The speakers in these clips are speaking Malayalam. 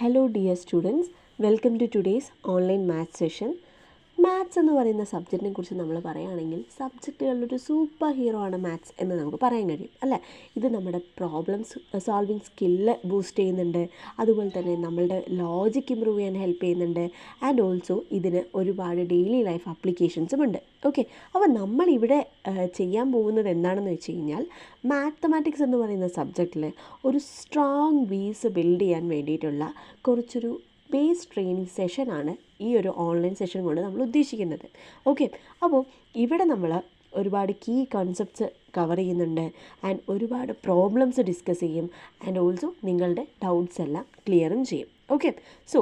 Hello dear students, welcome to today's online math session. Maths എന്ന് പറയുന്ന സബ്ജക്റ്റിനെ കുറിച്ച് നമ്മൾ പറയുകയാണെങ്കിൽ സബ്ജക്റ്റുകളിലൊരു സൂപ്പർ ഹീറോ ആണ് മാത്സ് എന്ന് നമുക്ക് പറയാൻ കഴിയും അല്ലേ. ഇത് നമ്മുടെ പ്രോബ്ലംസ് സോൾവിങ് സ്കില്ല് ബൂസ്റ്റ് ചെയ്യുന്നുണ്ട്, അതുപോലെ തന്നെ നമ്മളുടെ ലോജിക് ഇമ്പ്രൂവ് ചെയ്യാൻ ഹെൽപ്പ് ചെയ്യുന്നുണ്ട്, ആൻഡ് ഓൾസോ ഇതിന് ഒരുപാട് ഡെയിലി ലൈഫ് ആപ്ലിക്കേഷൻസും ഉണ്ട്. ഓക്കെ, അപ്പോൾ നമ്മളിവിടെ ചെയ്യാൻ പോകുന്നത് എന്താണെന്ന് വെച്ച് കഴിഞ്ഞാൽ മാത്തമാറ്റിക്സ് എന്ന് പറയുന്ന സബ്ജക്റ്റിൽ ഒരു സ്ട്രോങ് ബേസ് ബിൽഡ് ചെയ്യാൻ വേണ്ടിയിട്ടുള്ള കുറച്ചൊരു ബേസ് ട്രെയിനിങ് സെഷനാണ് ഈ ഒരു ഓൺലൈൻ സെഷൻ കൊണ്ട് നമ്മൾ ഉദ്ദേശിക്കുന്നത്. ഓക്കെ, അപ്പോൾ ഇവിടെ നമ്മൾ ഒരുപാട് കീ കോൺസെപ്റ്റ്സ് കവർ ചെയ്യുന്നുണ്ട്, ആൻഡ് ഒരുപാട് പ്രോബ്ലംസ് ഡിസ്കസ് ചെയ്യും, ആൻഡ് ഓൾസോ നിങ്ങളുടെ ഡൗട്ട്സ് എല്ലാം ക്ലിയറും ചെയ്യും. ഓക്കെ, സോ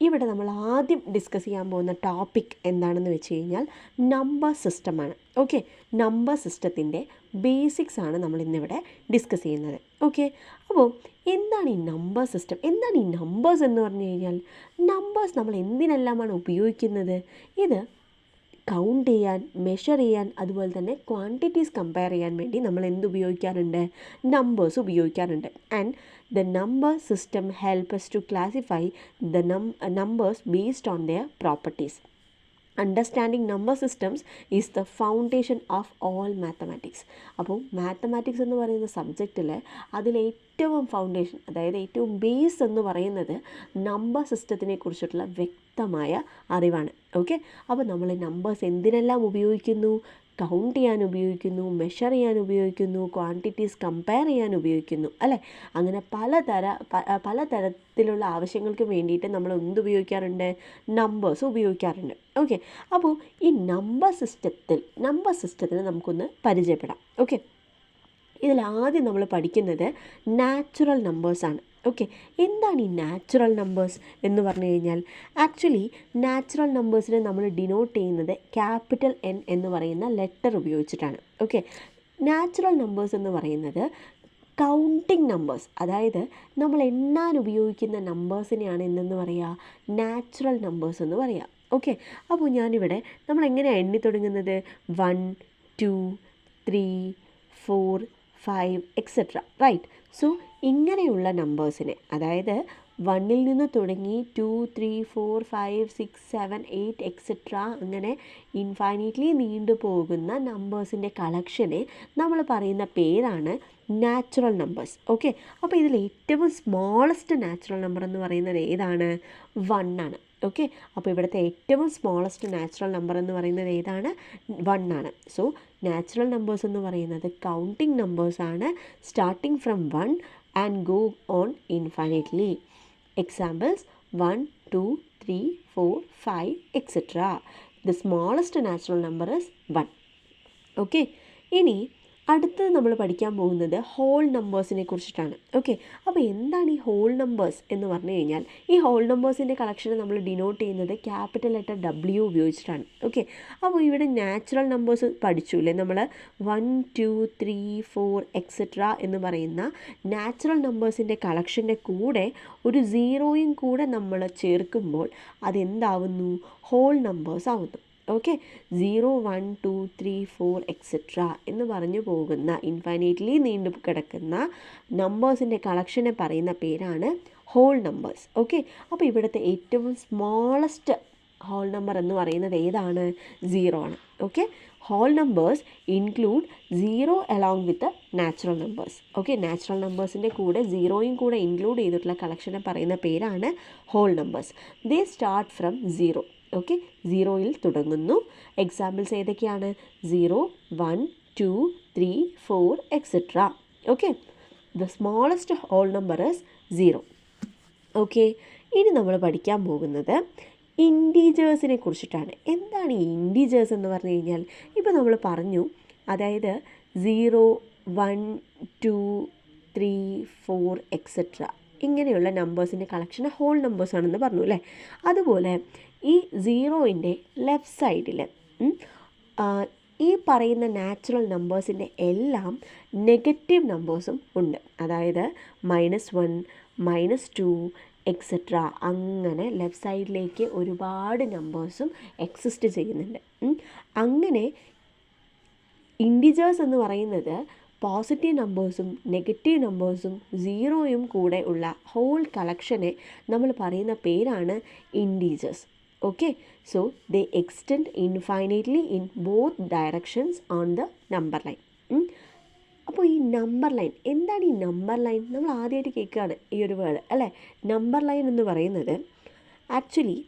ഇവിടെ നമ്മൾ ആദ്യം ഡിസ്കസ് ചെയ്യാൻ പോകുന്ന ടോപ്പിക് എന്താണെന്ന് വെച്ച് കഴിഞ്ഞാൽ നമ്പർ സിസ്റ്റമാണ്. ഓക്കെ, നമ്പർ സിസ്റ്റത്തിൻ്റെ ബേസിക്സ് ആണ് നമ്മൾ ഇന്നിവിടെ ഡിസ്കസ് ചെയ്യുന്നത്. ഓക്കെ, അപ്പോൾ എന്താണ് ഈ നമ്പർ സിസ്റ്റം, എന്താണ് ഈ നമ്പേഴ്സ് എന്ന് പറഞ്ഞു കഴിഞ്ഞാൽ നമ്പേഴ്സ് നമ്മൾ എന്തിനെല്ലാമാണ് ഉപയോഗിക്കുന്നത്? ഇത് കൗണ്ട് ചെയ്യാൻ, മെഷർ ചെയ്യാൻ, അതുപോലെ തന്നെ ക്വാണ്ടിറ്റീസ് കമ്പയർ ചെയ്യാൻ വേണ്ടി നമ്മൾ എന്ത് ഉപയോഗിക്കാറുണ്ട്? നമ്പേഴ്സ് ഉപയോഗിക്കാറുണ്ട്. And the number system help us to classify the numbers based on their properties. Understanding number systems is the foundation of all mathematics. അപ്പോൾ മാത്തമാറ്റിക്സ് എന്ന് പറയുന്ന സബ്ജക്റ്റിൽ അതിലേറ്റവും ഫൗണ്ടേഷൻ, അതായത് ഏറ്റവും ബേസ് എന്ന് പറയുന്നത് നമ്പർ സിസ്റ്റത്തിനെ കുറിച്ചിട്ടുള്ള വ്യക്തമായ അറിവാണ്. ഓക്കെ, അപ്പോൾ നമ്മൾ നമ്പേഴ്സ് എന്തിനെല്ലാം ഉപയോഗിക്കുന്നു? കൗണ്ട് ചെയ്യാൻ ഉപയോഗിക്കുന്നു, മെഷർ ചെയ്യാൻ ഉപയോഗിക്കുന്നു, ക്വാണ്ടിറ്റീസ് കമ്പയർ ചെയ്യാൻ ഉപയോഗിക്കുന്നു അല്ലേ. അങ്ങനെ പലതരത്തിലുള്ള ആവശ്യങ്ങൾക്ക് വേണ്ടിയിട്ട് നമ്മൾ എന്തുപയോഗിക്കാറുണ്ട്? നമ്പേഴ്സ് ഉപയോഗിക്കാറുണ്ട്. ഓക്കെ, അപ്പോൾ ഈ നമ്പർ സിസ്റ്റത്തിന് നമുക്കൊന്ന് പരിചയപ്പെടാം. ഓക്കെ, ഇതിലാദ്യം നമ്മൾ പഠിക്കുന്നത് നാച്ചുറൽ നമ്പേഴ്സാണ്. ഓക്കെ, എന്താണ് ഈ നാച്ചുറൽ നമ്പേഴ്സ് എന്ന് പറഞ്ഞു കഴിഞ്ഞാൽ ആക്ച്വലി നാച്ചുറൽ നമ്പേഴ്സിനെ നമ്മൾ ഡിനോട്ട് ചെയ്യുന്നത് ക്യാപിറ്റൽ N എന്ന് പറയുന്ന ലെറ്റർ ഉപയോഗിച്ചിട്ടാണ്. ഓക്കെ, നാച്ചുറൽ നമ്പേഴ്സ് എന്ന് പറയുന്നത് കൗണ്ടിങ് നമ്പേഴ്സ്, അതായത് നമ്മൾ എണ്ണാൻ ഉപയോഗിക്കുന്ന നമ്പേഴ്സിനെയാണ് എന്തെന്ന് പറയുക? നാച്ചുറൽ നമ്പേഴ്സ് എന്ന് പറയുക. ഓക്കെ, അപ്പോൾ ഞാനിവിടെ നമ്മൾ എങ്ങനെയാണ് എണ്ണി തുടങ്ങുന്നത്? 1 2 3 4 5 എക്സെട്ര, റൈറ്റ്. സോ ഇങ്ങനെയുള്ള നമ്പേഴ്സിനെ, അതായത് 1ൽ നിന്ന് തുടങ്ങി 2 3 4 5 6 7 8 എക്സെട്ര അങ്ങനെ ഇൻഫൈനൈറ്റ്ലി നീണ്ടു പോകുന്ന നമ്പേഴ്സിൻ്റെ കളക്ഷനെ നമ്മൾ പറയുന്ന പേരാണ് നാച്ചുറൽ നമ്പേഴ്സ്. ഓക്കെ, അപ്പോൾ ഇതിൽ ഏറ്റവും സ്മോളസ്റ്റ് നാച്ചുറൽ നമ്പർ എന്ന് പറയുന്നത് ഏതാണ്? 1 ആണ്. ഓക്കെ, അപ്പോൾ ഇവിടുത്തെ ഏറ്റവും സ്മോളസ്റ്റ് നാച്ചുറൽ നമ്പർ എന്ന് പറയുന്നത് ഏതാണ്? 1 ആണ്. സോ നാച്ചുറൽ നമ്പേഴ്സ് എന്ന് പറയുന്നത് കൗണ്ടിങ് നമ്പേഴ്സാണ്, starting from 1 and go on infinitely. Examples 1 2 3 4 5 etcetera. The smallest natural number is 1. Okay, ഇനി അടുത്തത് നമ്മൾ പഠിക്കാൻ പോകുന്നത് ഹോൾ നമ്പേഴ്സിനെ കുറിച്ചിട്ടാണ്. ഓക്കെ, അപ്പോൾ എന്താണ് ഈ ഹോൾ നമ്പേഴ്സ് എന്ന് പറഞ്ഞു കഴിഞ്ഞാൽ ഈ ഹോൾ നമ്പേഴ്സിൻ്റെ കളക്ഷനെ നമ്മൾ ഡിനോട്ട് ചെയ്യുന്നത് ക്യാപിറ്റൽ ലെറ്റർ W ഉപയോഗിച്ചിട്ടാണ്. ഓക്കെ, അപ്പോൾ ഇവിടെ നാച്ചുറൽ നമ്പേഴ്സ് പഠിച്ചുല്ലേ നമ്മൾ 1 2 3 4 എക്സെട്ര എന്ന് പറയുന്ന നാച്ചുറൽ നമ്പേഴ്സിൻ്റെ കളക്ഷൻ്റെ കൂടെ ഒരു സീറോയും കൂടെ നമ്മൾ ചേർക്കുമ്പോൾ അതെന്താവുന്നു? ഹോൾ നമ്പേഴ്സ് ആവുന്നു. ഓക്കെ, 0 1 2 3 4 എക്സെട്ര എന്ന് പറഞ്ഞു പോകുന്ന ഇൻഫൈനൈറ്റ്ലി നീണ്ടു കിടക്കുന്ന നമ്പേഴ്സിൻ്റെ കളക്ഷനെ പറയുന്ന പേരാണ് ഹോൾ നമ്പേഴ്സ്. ഓക്കെ, അപ്പോൾ ഇവിടുത്തെ ഏറ്റവും സ്മോളസ്റ്റ് ഹോൾ നമ്പർ എന്ന് പറയുന്നത് ഏതാണ്? 0 ആണ്. Okay, whole numbers include 0 along with natural numbers. Okay, natural നമ്പേഴ്സിൻ്റെ കൂടെ 0യും കൂടെ ഇൻക്ലൂഡ് ചെയ്തിട്ടുള്ള കളക്ഷനെ പറയുന്ന പേരാണ് whole numbers. They start from 0. Okay, 0യിൽ തുടങ്ങുന്നു. എക്സാമ്പിൾസ് ഏതൊക്കെയാണ്? 0 1 2 3 4 etcetera. Okay, the smallest whole number is 0. Okay, ഇനി നമ്മൾ പഠിക്കാൻ പോകുന്നത് ഇൻറ്റീജേഴ്സിനെ കുറിച്ചിട്ടാണ്. എന്താണ് ഈ ഇൻറ്റീജേഴ്സ് എന്ന് പറഞ്ഞു കഴിഞ്ഞാൽ ഇപ്പോൾ നമ്മൾ പറഞ്ഞു, അതായത് 0 1 2 3 4 എക്സെട്ര ഇങ്ങനെയുള്ള നമ്പേഴ്സിൻ്റെ കളക്ഷന് ഹോൾ നമ്പേഴ്സ് ആണെന്ന് പറഞ്ഞു അല്ലേ. അതുപോലെ ഈ 0ൻ്റെ ലെഫ്റ്റ് സൈഡിൽ ഈ പറയുന്ന നാച്ചുറൽ നമ്പേഴ്സിൻ്റെ എല്ലാം നെഗറ്റീവ് നമ്പേഴ്സും ഉണ്ട്. അതായത് -1 -2 എക്സെട്ര അങ്ങനെ ലെഫ്റ്റ് സൈഡിലേക്ക് ഒരുപാട് നമ്പേഴ്സും എക്സിസ്റ്റ് ചെയ്യുന്നുണ്ട്. അങ്ങനെ ഇൻറ്റിജേഴ്സ് എന്ന് പറയുന്നത് പോസിറ്റീവ് നമ്പേഴ്സും നെഗറ്റീവ് നമ്പേഴ്സും സീറോയും കൂടെ ഉള്ള ഹോൾ കളക്ഷനെ നമ്മൾ പറയുന്ന പേരാണ് integers. Okay, so they extend infinitely in both directions on the number line. അപ്പോൾ ഈ നമ്പർ ലൈൻ എന്താണ്? ഈ നമ്പർ ലൈൻ നമ്മൾ ആദ്യമായിട്ട് കേൾക്കുകയാണ് ഈ ഒരു വേർഡ് അല്ലേ. നമ്പർ ലൈൻ എന്ന് പറയുന്നത് actually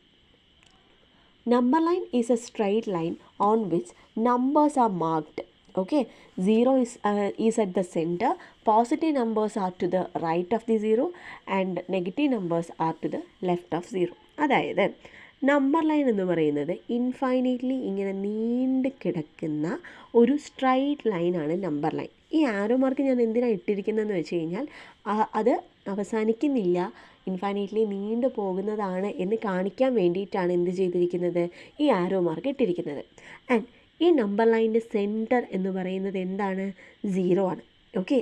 number line is a straight line on which numbers are marked. Okay, 0 is at the center, positive numbers are to the right of the 0 and negative numbers are to the left of 0. അതായത് നമ്പർ ലൈൻ എന്ന് പറയുന്നത് ഇൻഫൈനൈറ്റ്ലി ഇങ്ങനെ നീണ്ട് കിടക്കുന്ന ഒരു സ്ട്രൈറ്റ് ലൈനാണ് നമ്പർ ലൈൻ. ഈ ആരോ മാർക്ക് ഞാൻ എന്തിനാണ് ഇട്ടിരിക്കുന്നതെന്ന് വെച്ച് കഴിഞ്ഞാൽ അത് അവസാനിക്കുന്നില്ല, ഇൻഫൈനൈറ്റ്ലി നീണ്ടു പോകുന്നതാണ് എന്ന് കാണിക്കാൻ വേണ്ടിയിട്ടാണ് എന്ത് ചെയ്തിരിക്കുന്നത്, ഈ ആരോ മാർക്ക് ഇട്ടിരിക്കുന്നത്. ആൻഡ് ഈ നമ്പർ ലൈനിൻ്റെ സെൻറ്റർ എന്ന് പറയുന്നത് എന്താണ്? 0 ആണ്. ഓക്കെ,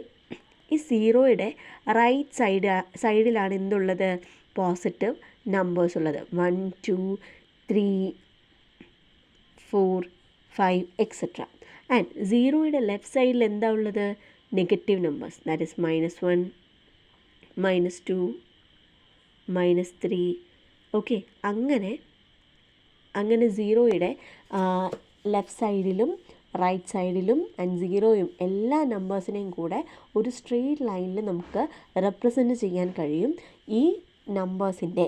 ഈ 0യുടെ റൈറ്റ് സൈഡിലാണ് എന്തുള്ളത്? പോസിറ്റീവ് നമ്പേഴ്സ് ഉള്ളത്. 1 2 3 4 5 എക്സെട്ര. ആൻഡ് 0യുടെ ലെഫ്റ്റ് സൈഡിൽ എന്താ ഉള്ളത്? Negative numbers, that is -1 -2 -3. Okay, അങ്ങനെ 0യുടെ ലെഫ്റ്റ് സൈഡിലും റൈറ്റ് സൈഡിലും ആൻഡ് 0യും എല്ലാ നമ്പേഴ്സിനെയും കൂടെ ഒരു സ്ട്രെയിറ്റ് ലൈനിൽ നമുക്ക് റെപ്രസെൻറ്റ് ചെയ്യാൻ കഴിയും. ഈ നമ്പേഴ്സിൻ്റെ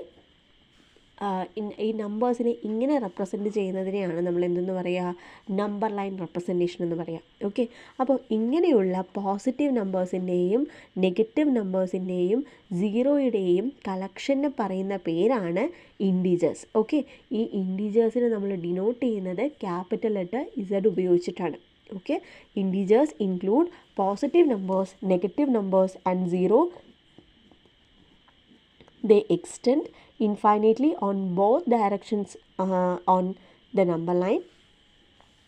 ഈ നമ്പേഴ്സിനെ ഇങ്ങനെ റെപ്രസെൻറ്റ് ചെയ്യുന്നതിനെയാണ് നമ്മൾ എന്തെന്ന് പറയുക? നമ്പർ ലൈൻ റെപ്രസെൻറ്റേഷൻ എന്ന് പറയാം. ഓക്കെ, അപ്പോൾ ഇങ്ങനെയുള്ള പോസിറ്റീവ് നമ്പേഴ്സിൻ്റെയും നെഗറ്റീവ് നമ്പേഴ്സിൻ്റെയും 0യുടെയും കളക്ഷനെ പറയുന്ന പേരാണ് ഇൻറ്റീജേഴ്സ്. ഓക്കെ, ഈ ഇൻറ്റീജേഴ്സിനെ നമ്മൾ ഡിനോട്ട് ചെയ്യുന്നത് ക്യാപിറ്റൽ ലെറ്റർ Z ഉപയോഗിച്ചിട്ടാണ്. Okay, integers include positive numbers, negative numbers and 0. They extend infinitely on both directions on the number line.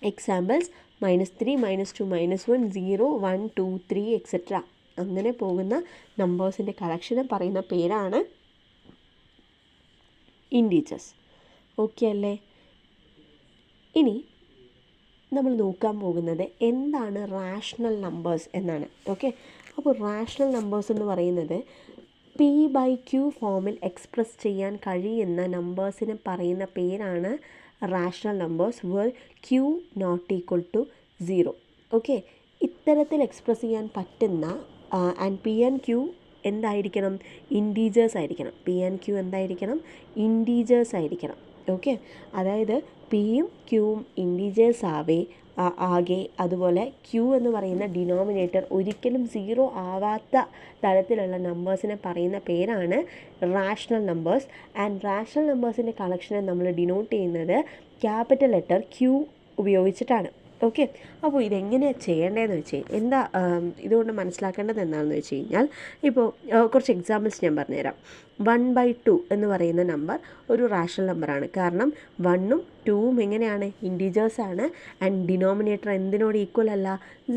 Examples: -3 -2 -1 0 1 2 3 etcetera. അങ്ങനെ പോകുന്ന നമ്പേഴ്സിൻ്റെ കളക്ഷനെ പറയുന്ന പേരാണ് ഇൻറ്റീജേഴ്സ്. ഓക്കെ അല്ലേ? ഇനി നമ്മൾ നോക്കാൻ പോകുന്നത് എന്താണ് റാഷണൽ നമ്പേഴ്സ് എന്നാണ്. ഓക്കെ, അപ്പോൾ റാഷണൽ നമ്പേഴ്സ് എന്ന് പറയുന്നത് P/Q ഫോമിൽ എക്സ്പ്രസ് ചെയ്യാൻ കഴിയുന്ന നമ്പേഴ്സിനെ പറയുന്ന പേരാണ് rational numbers where Q ≠ 0. Okay, ഇത്തരത്തിൽ എക്സ്പ്രസ് ചെയ്യാൻ പറ്റുന്ന ആൻഡ് P and Q എന്തായിരിക്കണം? ഇൻറ്റീജേഴ്സ് ആയിരിക്കണം. P and Q എന്തായിരിക്കണം? ഇൻറ്റീജേഴ്സ് ആയിരിക്കണം. ഓക്കെ, അതായത് പിയും ക്യൂവും ഇൻറ്റീജേഴ്സ് ആകെ, അതുപോലെ Q എന്ന് പറയുന്ന ഡിനോമിനേറ്റർ ഒരിക്കലും 0 ആവാത്ത തരത്തിലുള്ള നമ്പേഴ്സിനെ പറയുന്ന പേരാണ് റാഷണൽ നമ്പേഴ്സ്. ആൻഡ് റാഷണൽ നമ്പേഴ്സിൻ്റെ കളക്ഷനെ നമ്മൾ ഡിനോട്ട് ചെയ്യുന്നത് ക്യാപിറ്റൽ ലെറ്റർ Q ഉപയോഗിച്ചിട്ടാണ്. ഓക്കെ, അപ്പോൾ ഇതെങ്ങനെയാണ് ചെയ്യേണ്ടതെന്ന് വെച്ച് കഴിഞ്ഞാൽ ഇതുകൊണ്ട് മനസ്സിലാക്കേണ്ടത് എന്താണെന്ന് വെച്ച് കഴിഞ്ഞാൽ, ഇപ്പോൾ കുറച്ച് എക്സാമ്പിൾസ് ഞാൻ പറഞ്ഞുതരാം. 1/2 എന്ന് പറയുന്ന നമ്പർ ഒരു റാഷണൽ നമ്പറാണ്. കാരണം 1ഉം 2ഉം എങ്ങനെയാണ്? ഇൻറ്റീജേഴ്സാണ്. ആൻഡ് ഡിനോമിനേറ്റർ എന്തിനോട് ഈക്വൽ അല്ല?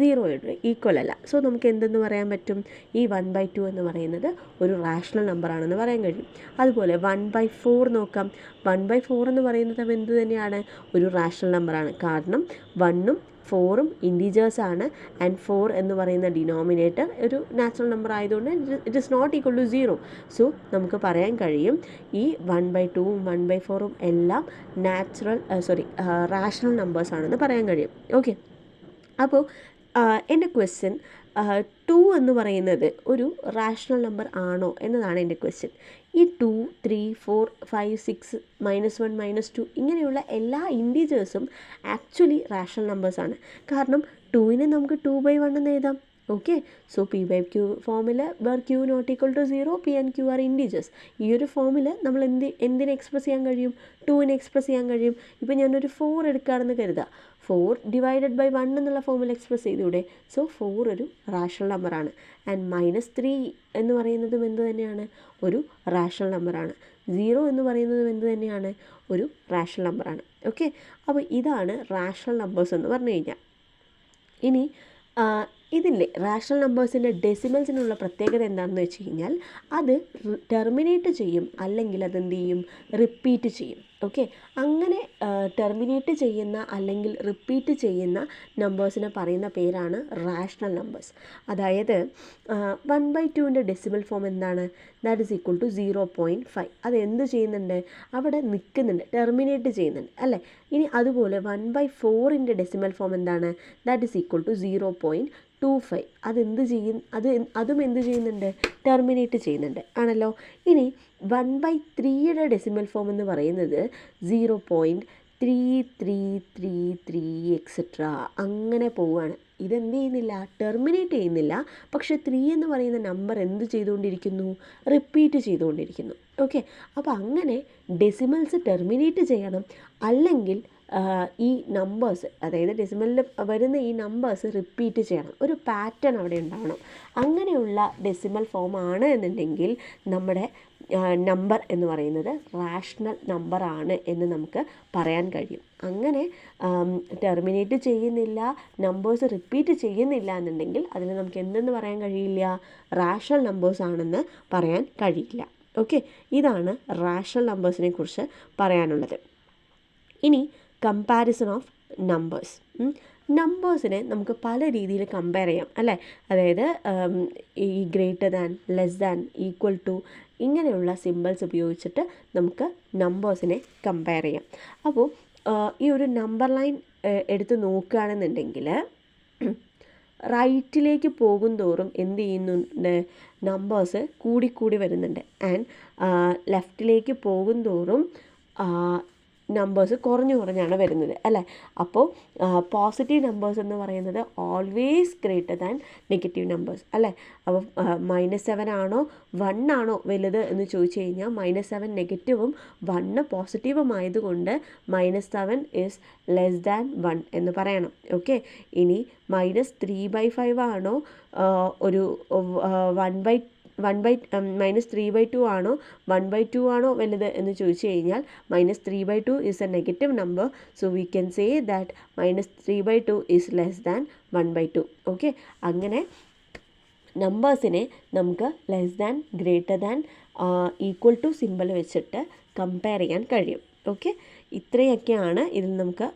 0യോട് ഈക്വൽ അല്ല. സോ നമുക്ക് എന്തെന്ന് പറയാൻ പറ്റും? ഈ 1/2 എന്ന് പറയുന്നത് ഒരു റാഷണൽ നമ്പറാണെന്ന് പറയാൻ കഴിയും. അതുപോലെ 1/4 നോക്കാം. 1/4 എന്ന് പറയുന്നത് എന്ത് തന്നെയാണ്? ഒരു റാഷണൽ നമ്പറാണ്. കാരണം 1ഉം 4ഉം ഇൻറ്റീജേഴ്സാണ്. ആൻഡ് 4 എന്ന് പറയുന്ന ഡിനോമിനേറ്റർ ഒരു നാച്ചുറൽ നമ്പർ ആയതുകൊണ്ട് it is not equal to 0. So നമുക്ക് പറയാൻ കഴിയും ഈ 1/2ഉം 1/4ഉം എല്ലാം റാഷണൽ നമ്പേഴ്സ് ആണെന്ന് പറയാൻ കഴിയും. ഓക്കെ, അപ്പോൾ എൻ്റെ ക്വസ്റ്റ്യൻ 2 എന്ന് പറയുന്നത് ഒരു റാഷണൽ നമ്പർ ആണോ എന്നതാണ് എൻ്റെ ക്വസ്റ്റ്യൻ. ഈ 2 3 4 5 6 -1 -2 ഇങ്ങനെയുള്ള എല്ലാ ഇൻറ്റീജേഴ്സും ആക്ച്വലി റാഷണൽ നമ്പേഴ്സാണ്. കാരണം 2നെ നമുക്ക് 2/1 എന്ന് എഴുതാം. ഓക്കെ, സോ P/Q ഫോമിൽ where Q ≠ 0 P and Q are integers. ഈ ഒരു ഫോമിൽ നമ്മൾ എന്തിനെ എക്സ്പ്രസ് ചെയ്യാൻ കഴിയും? 2നെ എക്സ്പ്രസ് ചെയ്യാൻ കഴിയും. ഇപ്പോൾ ഞാനൊരു 4 എടുക്കുകയാണെന്ന് കരുതുക. 4/1 എന്നുള്ള ഫോമിൽ എക്സ്പ്രസ് ചെയ്തൂടെ? സോ 4 ഒരു റാഷണൽ നമ്പറാണ്. ആൻഡ് -3 എന്ന് പറയുന്നതും എന്ത് തന്നെയാണ്? ഒരു റാഷണൽ നമ്പറാണ്. 0 എന്ന് പറയുന്നതും എന്ത് തന്നെയാണ്? ഒരു റാഷണൽ നമ്പറാണ്. ഓക്കെ, അപ്പോൾ ഇതാണ് റാഷണൽ നമ്പേഴ്സ് എന്ന് പറഞ്ഞു കഴിഞ്ഞാൽ. ഇനി ഇതിൻ്റെ റാഷണൽ നമ്പേഴ്സിൻ്റെ ഡെസിമൽസിനുള്ള പ്രത്യേകത എന്താണെന്ന് വെച്ച് കഴിഞ്ഞാൽ അത് ടെർമിനേറ്റ് ചെയ്യും, അല്ലെങ്കിൽ അതെന്ത് ചെയ്യും? റിപ്പീറ്റ് ചെയ്യും. ഓക്കെ, അങ്ങനെ ടെർമിനേറ്റ് ചെയ്യുന്ന അല്ലെങ്കിൽ റിപ്പീറ്റ് ചെയ്യുന്ന നമ്പേഴ്സിനെ പറയുന്ന പേരാണ് റാഷണൽ നമ്പേഴ്സ്. അതായത് 1/2ൻ്റെ ഡെസിമൽ ഫോം എന്താണ്? That is equal to 0.5. അത് എന്ത് ചെയ്യുന്നുണ്ട്? അവിടെ നിൽക്കുന്നുണ്ട്, ടെർമിനേറ്റ് ചെയ്യുന്നുണ്ട് അല്ലേ. ഇനി അതുപോലെ 1/4ൻ്റെ ഡെസിമൽ ഫോം എന്താണ്? That is equal to 0.25. അതെന്ത് ചെയ്യും? അതും എന്ത് ചെയ്യുന്നുണ്ട്? ടെർമിനേറ്റ് ചെയ്യുന്നുണ്ട് ആണല്ലോ. ഇനി 1/3യുടെ ഡെസിമൽ ഫോം എന്ന് പറയുന്നത് 0.3333 എക്സെട്രാ അങ്ങനെ പോവുകയാണ്. ഇതെന്ത് ചെയ്യുന്നില്ല? ടെർമിനേറ്റ് ചെയ്യുന്നില്ല. പക്ഷേ 3 എന്ന് പറയുന്ന നമ്പർ എന്ത് ചെയ്തുകൊണ്ടിരിക്കുന്നു? റിപ്പീറ്റ് ചെയ്തുകൊണ്ടിരിക്കുന്നു. ഓക്കെ, അപ്പോൾ അങ്ങനെ ഡെസിമൽസ് ടെർമിനേറ്റ് ചെയ്യണം, അല്ലെങ്കിൽ ഈ നമ്പേഴ്സ്, അതായത് ഡെസിമലിൽ വരുന്ന ഈ നമ്പേഴ്സ് റിപ്പീറ്റ് ചെയ്യണം. ഒരു പാറ്റേൺ അവിടെ ഉണ്ടാവണം. അങ്ങനെയുള്ള ഡെസിമൽ ഫോമാണ് എന്നുണ്ടെങ്കിൽ നമ്മുടെ നമ്പർ എന്ന് പറയുന്നത് റാഷണൽ നമ്പറാണ് എന്ന് നമുക്ക് പറയാൻ കഴിയും. അങ്ങനെ ടെർമിനേറ്റ് ചെയ്യുന്നില്ല, നമ്പേഴ്സ് റിപ്പീറ്റ് ചെയ്യുന്നില്ല എന്നുണ്ടെങ്കിൽ അതിന് നമുക്ക് എന്തെന്ന് പറയാൻ കഴിയില്ല? റാഷണൽ നമ്പേഴ്സ് ആണെന്ന് പറയാൻ കഴിയില്ല. ഓക്കെ, ഇതാണ് റാഷണൽ നമ്പേഴ്സിനെ കുറിച്ച് പറയാനുള്ളത്. ഇനി കമ്പാരിസൺ ഓഫ് നമ്പേഴ്സ്. നമ്പേഴ്സിനെ നമുക്ക് പല രീതിയിൽ കമ്പയർ ചെയ്യാം അല്ലേ. അതായത് ഈ greater than, less than, equal to, ഇങ്ങനെയുള്ള സിമ്പിൾസ് ഉപയോഗിച്ചിട്ട് നമുക്ക് നമ്പേഴ്സിനെ കമ്പയർ ചെയ്യാം. അപ്പോൾ ഈ ഒരു നമ്പർ ലൈൻ എടുത്ത് നോക്കുകയാണെന്നുണ്ടെങ്കിൽ റൈറ്റിലേക്ക് പോകും തോറും എന്ത് ചെയ്യുന്നുണ്ട്? നമ്പേഴ്സ് കൂടിക്കൂടി വരുന്നുണ്ട്. ആൻഡ് ലെഫ്റ്റിലേക്ക് പോകും തോറും നമ്പേഴ്സ് കുറഞ്ഞാണ് വരുന്നത് അല്ലേ. അപ്പോൾ പോസിറ്റീവ് നമ്പേഴ്സ് എന്ന് പറയുന്നത് always greater than negative numbers അല്ലേ. അപ്പോൾ -7 ആണോ 1 ആണോ വലുത് എന്ന് ചോദിച്ചു കഴിഞ്ഞാൽ -7 നെഗറ്റീവും 1 പോസിറ്റീവും ആയതുകൊണ്ട് -7 ഈസ് ലെസ് ദാൻ 1 എന്ന് പറയണം. ഓക്കെ, ഇനി -3/5 ആണോ ഒരു -3/2 ആണോ 1/2 ആണോ വലുത് എന്ന് ചോദിച്ചു കഴിഞ്ഞാൽ -3/2 is a negative number. So we can say that -3/2 is less than 1/2. Okay, അങ്ങനെ നമ്പേഴ്സിനെ നമുക്ക് less than, greater than, equal to symbol വെച്ചിട്ട് കമ്പയർ ചെയ്യാൻ കഴിയും. ഓക്കെ, ഇത്രയൊക്കെയാണ് ഇതിൽ നമുക്ക്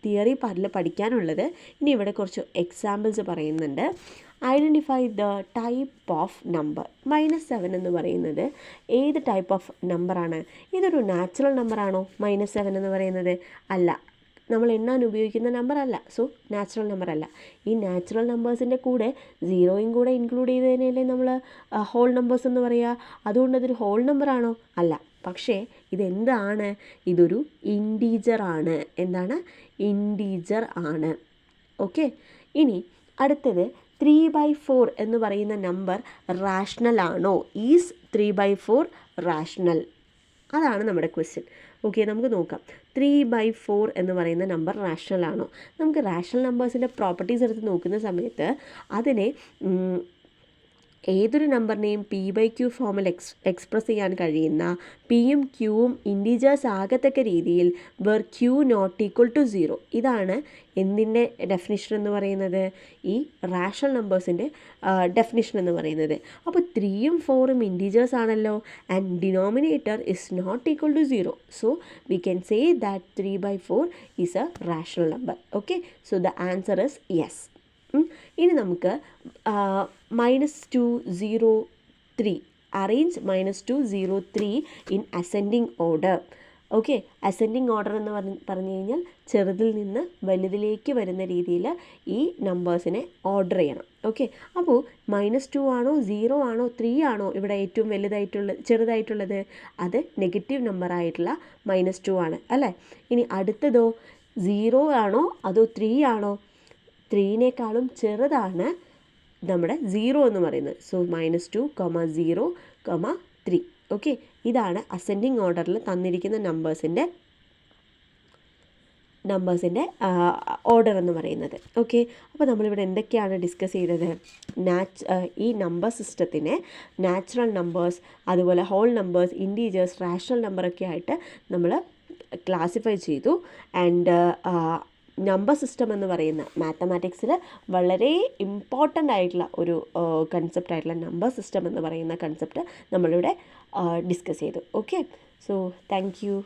തിയറി പാർട്ടിൽ പഠിക്കാനുള്ളത്. ഇനി ഇവിടെ കുറച്ച് എക്സാമ്പിൾസ് പറയുന്നുണ്ട്. Identify the type of number. -7 എന്ന് പറയുന്നത് ഏത് ടൈപ്പ് ഓഫ് നമ്പറാണ്? ഇതൊരു നാച്ചുറൽ നമ്പറാണോ -7 എന്ന് പറയുന്നത്? അല്ല, നമ്മൾ എണ്ണാൻ ഉപയോഗിക്കുന്ന നമ്പർ അല്ല. സോ നാച്ചുറൽ നമ്പർ അല്ല. ഈ നാച്ചുറൽ നമ്പേഴ്സിൻ്റെ കൂടെ 0യും കൂടെ ഇൻക്ലൂഡ് ചെയ്തതിനല്ലേ നമ്മൾ ഹോൾ നമ്പേഴ്സ് എന്ന് പറയുക. അതുകൊണ്ട് അതൊരു ഹോൾ നമ്പറാണോ? അല്ല. പക്ഷേ ഇതെന്താണ്? ഇതൊരു ഇൻറ്റീജർ ആണ്. എന്താണ്? ഇൻറ്റീജർ ആണ്. ഓക്കെ, ഇനി അടുത്തത് 3/4 എന്ന് പറയുന്ന നമ്പർ റാഷണൽ ആണോ? Is 3/4 rational? അതാണ് നമ്മുടെ ക്വസ്റ്റ്യൻ. ഓക്കെ, നമുക്ക് നോക്കാം. 3/4 എന്ന് പറയുന്ന നമ്പർ റാഷണൽ ആണോ? നമുക്ക് റാഷണൽ നമ്പേഴ്സിൻ്റെ പ്രോപ്പർട്ടീസ് എടുത്ത് നോക്കുന്ന സമയത്ത് അതിനെ ഏതൊരു നമ്പറിനെയും p/q ഫോമിൽ എക്സ്പ്രസ് ചെയ്യാൻ കഴിയുന്ന പിയും ക്യൂവും ഇൻറ്റീജേഴ്സ് ആകത്തക്ക രീതിയിൽ where q not equal to 0. ഇതാണ് എന്തിൻ്റെ ഡെഫിനിഷൻ എന്ന് പറയുന്നത്? ഈ റാഷണൽ നമ്പേഴ്സിൻ്റെ ഡെഫിനിഷൻ എന്ന് പറയുന്നത്. അപ്പോൾ 3യും 4ഉം ഇൻറ്റീജേഴ്സ് ആണല്ലോ, and denominator is not equal to 0. So we can say that 3/4 is a rational number. Okay, so the answer is yes. ഇനി നമുക്ക് -2, 0, 3 arrange -2, 0, 3 in ascending order. Okay, ascending order എന്ന് പറഞ്ഞു കഴിഞ്ഞാൽ ചെറുതിൽ നിന്ന് വലുതിലേക്ക് വരുന്ന രീതിയിൽ ഈ നമ്പേഴ്സിനെ ഓർഡർ ചെയ്യണം. ഓക്കെ, അപ്പോൾ -2 ആണോ 0 ആണോ 3 ആണോ ഇവിടെ ഏറ്റവും ചെറുതായിട്ടുള്ളത്? അത് നെഗറ്റീവ് നമ്പർ ആയിട്ടുള്ള -2 ആണ് അല്ലേ. ഇനി അടുത്തതോ 0 ആണോ അതോ 3 ആണോ? 3നേക്കാളും ചെറുതാണ് നമ്മുടെ 0 എന്ന് പറയുന്നത്. സോ -2, 0, 3. ഓക്കെ, ഇതാണ് അസെൻഡിങ് ഓർഡറിൽ തന്നിരിക്കുന്ന നമ്പേഴ്സിൻ്റെ ഓർഡർ എന്ന് പറയുന്നത്. ഓക്കെ, അപ്പോൾ നമ്മളിവിടെ എന്തൊക്കെയാണ് ഡിസ്കസ് ചെയ്തത്? ഈ നമ്പർ സിസ്റ്റത്തിനെ നാച്ചുറൽ നമ്പേഴ്സ്, അതുപോലെ ഹോൾ നമ്പേഴ്സ്, ഇൻറ്റീജേഴ്സ്, റാഷണൽ നമ്പറൊക്കെ ആയിട്ട് നമ്മൾ ക്ലാസിഫൈ ചെയ്തു. ആൻഡ് നമ്പർ സിസ്റ്റം എന്ന് പറയുന്ന മാത്തമാറ്റിക്സിൽ വളരെ ഇമ്പോർട്ടൻ്റ് ആയിട്ടുള്ള ഒരു കൺസെപ്റ്റ് ആയിട്ടുള്ള നമ്പർ സിസ്റ്റം എന്ന് പറയുന്ന കൺസെപ്റ്റ് നമ്മളിവിടെ ഡിസ്കസ് ചെയ്തു. Okay, so thank you.